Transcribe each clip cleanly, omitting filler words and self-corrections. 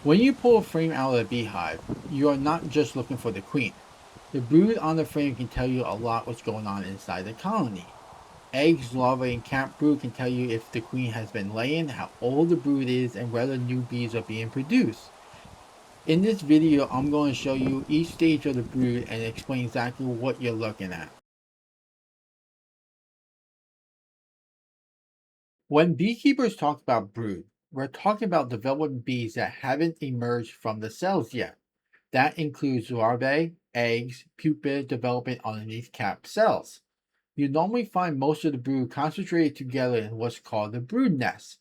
When you pull a frame out of a beehive, you are not just looking for the queen. The brood on the frame can tell you a lot what's going on inside the colony. Eggs, larvae, and camp brood can tell you if the queen has been laying, how old the brood is, and whether new bees are being produced. In this video, I'm going to show you each stage of the brood and explain exactly what you're looking at. When beekeepers talk about brood, we're talking about developing bees that haven't emerged from the cells yet. That includes larvae, eggs, pupae developing underneath capped cells. You normally find most of the brood concentrated together in what's called the brood nest.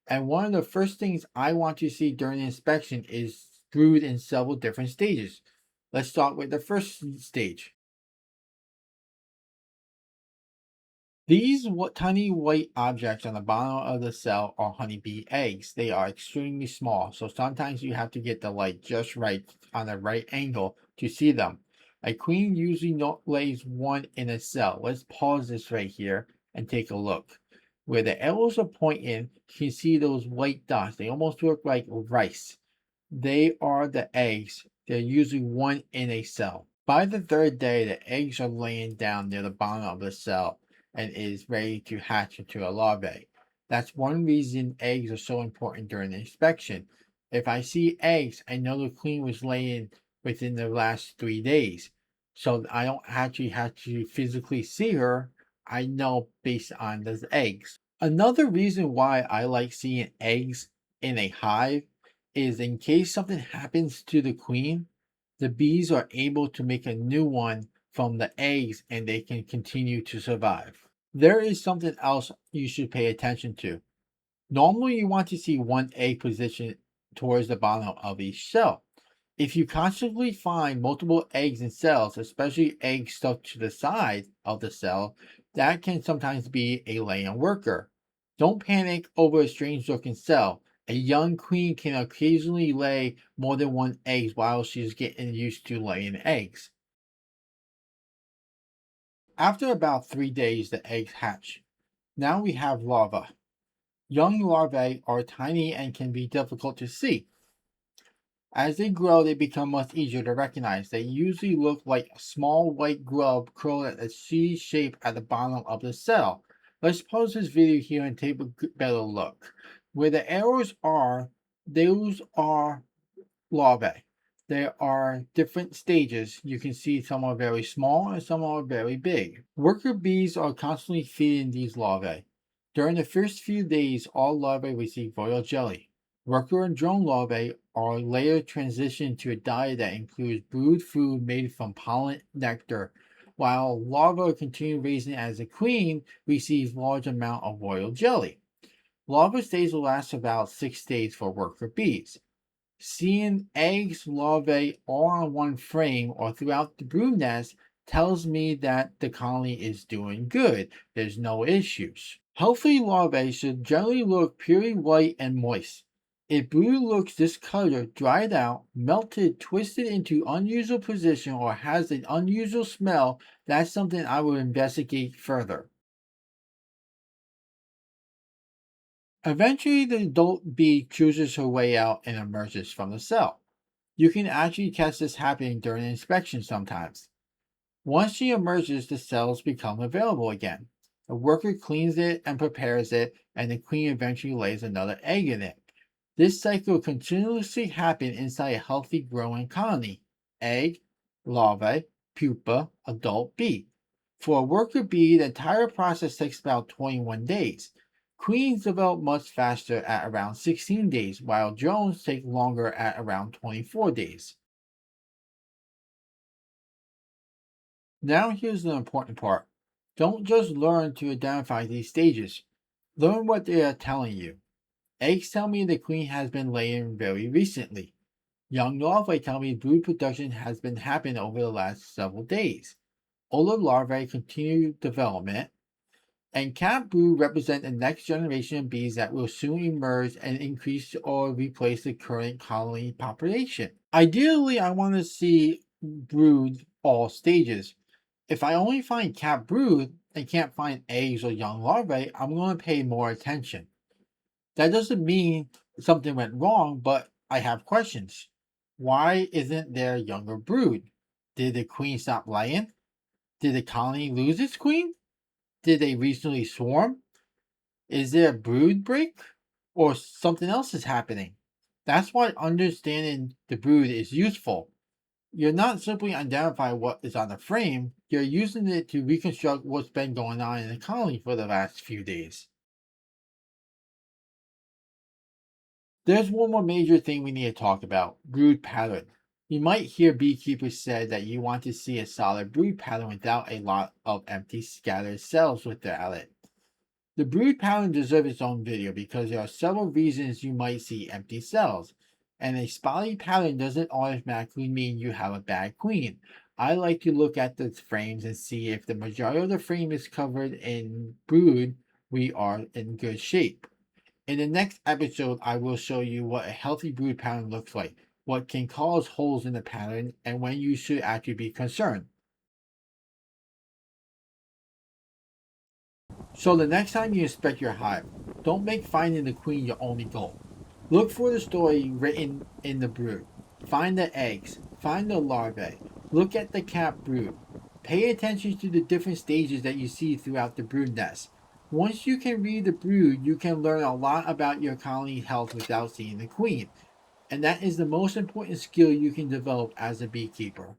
And one of the first things I want to see during the inspection is brood in several different stages. Let's start with the first stage. These tiny white objects on the bottom of the cell are honeybee eggs. They are extremely small, so sometimes you have to get the light just right on the right angle to see them. A queen usually lays one in a cell. Let's pause this right here and take a look. Where the arrows are pointing, you can see those white dots. They almost look like rice. They are the eggs. They're usually one in a cell. By the third day, the eggs are laying down near the bottom of the cell and is ready to hatch into a larvae. That's one reason eggs are so important during the inspection. If I see eggs, I know the queen was laying within the last 3 days. So I don't actually have to physically see her. I know based on the eggs. Another reason why I like seeing eggs in a hive is in case something happens to the queen, the bees are able to make a new one from the eggs and they can continue to survive. There is something else you should pay attention to. Normally, you want to see one egg positioned towards the bottom of each cell. If you constantly find multiple eggs in cells, especially eggs stuck to the side of the cell, that can sometimes be a laying worker. Don't panic over a strange looking cell. A young queen can occasionally lay more than one egg while she's getting used to laying eggs. After about 3 days, the eggs hatch. Now we have larvae. Young larvae are tiny and can be difficult to see. As they grow, they become much easier to recognize. They usually look like a small white grub curled at a C shape at the bottom of the cell. Let's pause this video here and take a better look. Where the arrows are, those are larvae. There are different stages. You can see some are very small and some are very big. Worker bees are constantly feeding these larvae. During the first few days, all larvae receive royal jelly. Worker and drone larvae are later transitioned to a diet that includes brood food made from pollen nectar, while larvae continue raising as a queen receives large amount of royal jelly. Larva stage will last about 6 days for worker bees. Seeing eggs, larvae all on one frame or throughout the brood nest tells me that the colony is doing good. There's no issues. Healthy larvae should generally look purely white and moist. If brood looks discolored, dried out, melted, twisted into unusual position, or has an unusual smell, that's something I will investigate further. Eventually, the adult bee chooses her way out and emerges from the cell. You can actually catch this happening during inspection sometimes. Once she emerges, the cells become available again. The worker cleans it and prepares it, and the queen eventually lays another egg in it. This cycle continuously happens inside a healthy growing colony. Egg, larvae, pupa, adult bee. For a worker bee, the entire process takes about 21 days. Queens develop much faster at around 16 days, while drones take longer at around 24 days. Now here's the important part. Don't just learn to identify these stages. Learn what they are telling you. Eggs tell me the queen has been laying very recently. Young larvae tell me brood production has been happening over the last several days. Older larvae continue development, and cat brood represent the next generation of bees that will soon emerge and increase or replace the current colony population. Ideally, I want to see brood all stages. If I only find cat brood and can't find eggs or young larvae, I'm going to pay more attention. That doesn't mean something went wrong, but I have questions. Why isn't there a younger brood? Did the queen stop laying? Did the colony lose its queen? Did they recently swarm? Is there a brood break? Or something else is happening? That's why understanding the brood is useful. You're not simply identifying what is on the frame, you're using it to reconstruct what's been going on in the colony for the last few days. There's one more major thing we need to talk about: brood pattern. You might hear beekeepers say that you want to see a solid brood pattern without a lot of empty scattered cells without it. The brood pattern deserves its own video because there are several reasons you might see empty cells. And a spotty pattern doesn't automatically mean you have a bad queen. I like to look at the frames and see if the majority of the frame is covered in brood, we are in good shape. In the next episode, I will show you what a healthy brood pattern looks like, what can cause holes in the pattern, and when you should actually be concerned. So the next time you inspect your hive, don't make finding the queen your only goal. Look for the story written in the brood. Find the eggs, find the larvae, look at the capped brood. Pay attention to the different stages that you see throughout the brood nest. Once you can read the brood, you can learn a lot about your colony health without seeing the queen. And that is the most important skill you can develop as a beekeeper.